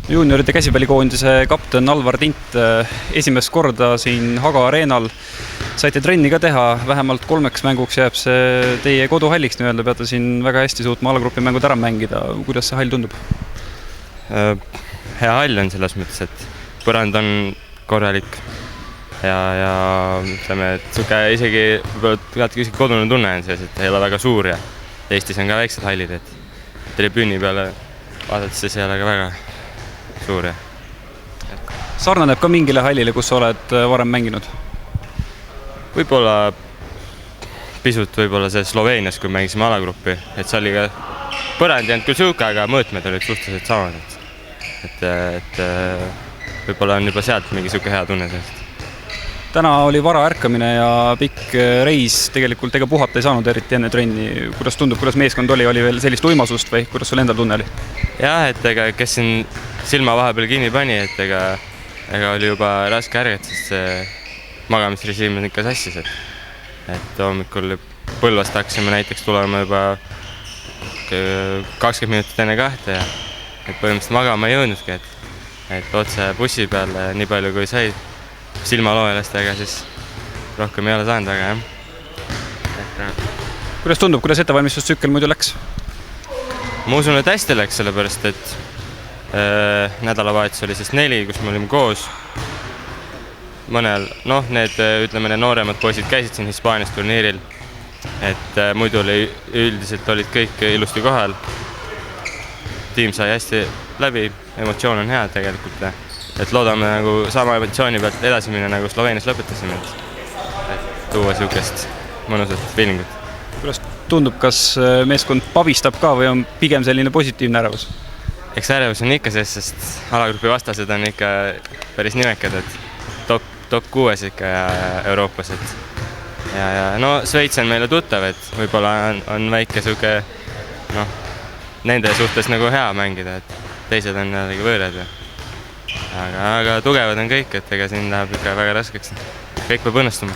Juunioride käsipallikoondise kapten Alvar Tint esimest korda siin Haga areenal. Saite trenni ka teha, vähemalt 3 mänguks jääb see teie koduhalliks nii-öelda, peate siin väga hästi suutma alagrupi mängud ära mängida. Kuidas see hall tundub? Hea hall on selles mõttes, et põrand on korralik ja ütleme, et isegi isegi kodune tunne on sees, et ei ole väga suur ja Eestis on ka väiksed hallid, et tribüüni peale vaadates siis ei ole ka väga suur. Sarnaneb ka mingile hallile, kus sa oled varem mänginud? Võib-olla pisut see Sloveenias, kui mängisime alagruppi, et see oli ka põrand jäänud küll siuke, aga mõõtmed olid suhteliselt samad. Et võib-olla on juba sealt mingi siuke hea tunne sellest. Täna oli vara ärkamine ja pikk reis, tegelikult ega puhata ei saanud eriti enne trenni. Kuidas tundub, kuidas meeskond oli veel sellist uimasust või kuidas sul endal tunne oli? Jah, et kes siin silma vahepeal kinni pani, et ega oli juba raske ärgata, sest see magamisrežiim on ikka sassis. Et hommikul Põlvast hakkasime näiteks tulema juba 20 minutit enne 2 ja põhimõtteliselt magama ei jõudnudki, et otse bussi peal nii palju kui sai silmaloojalastega, siis rohkem ei ole saanud väga, jah. Kuidas tundub, kuidas ettevalmistustsükkel muidu läks? Ma usun, et hästi läks, sellepärast, et nädalavahetus oli siis 4, kus me olime koos. Mõnel, need nooremad poisid käisid siin Hispaanias turniiril, et muidu üldiselt olid kõik ilusti kohal. Tiim sai hästi läbi, emotsioon on hea tegelikult, et loodame sama emotsiooni pealt edasi minna, nagu Sloveenias lõpetasime, et tuua siukest mõnusat feelingut. Kuidas tundub, kas meeskond pabistab ka või on pigem selline positiivne ärevus? Eks ärevus on ikka sees, sest alagrupi vastased on ikka päris nimekad, et top 6 ikka Euroopas. Sveits on meile tuttav, et võib-olla on väike siuke, nende suhtes hea mängida, et teised on jällegi võõrad. Aga tugevad on kõik, et ega siin läheb ikka väga raskeks. Kõik peab õnnestuma.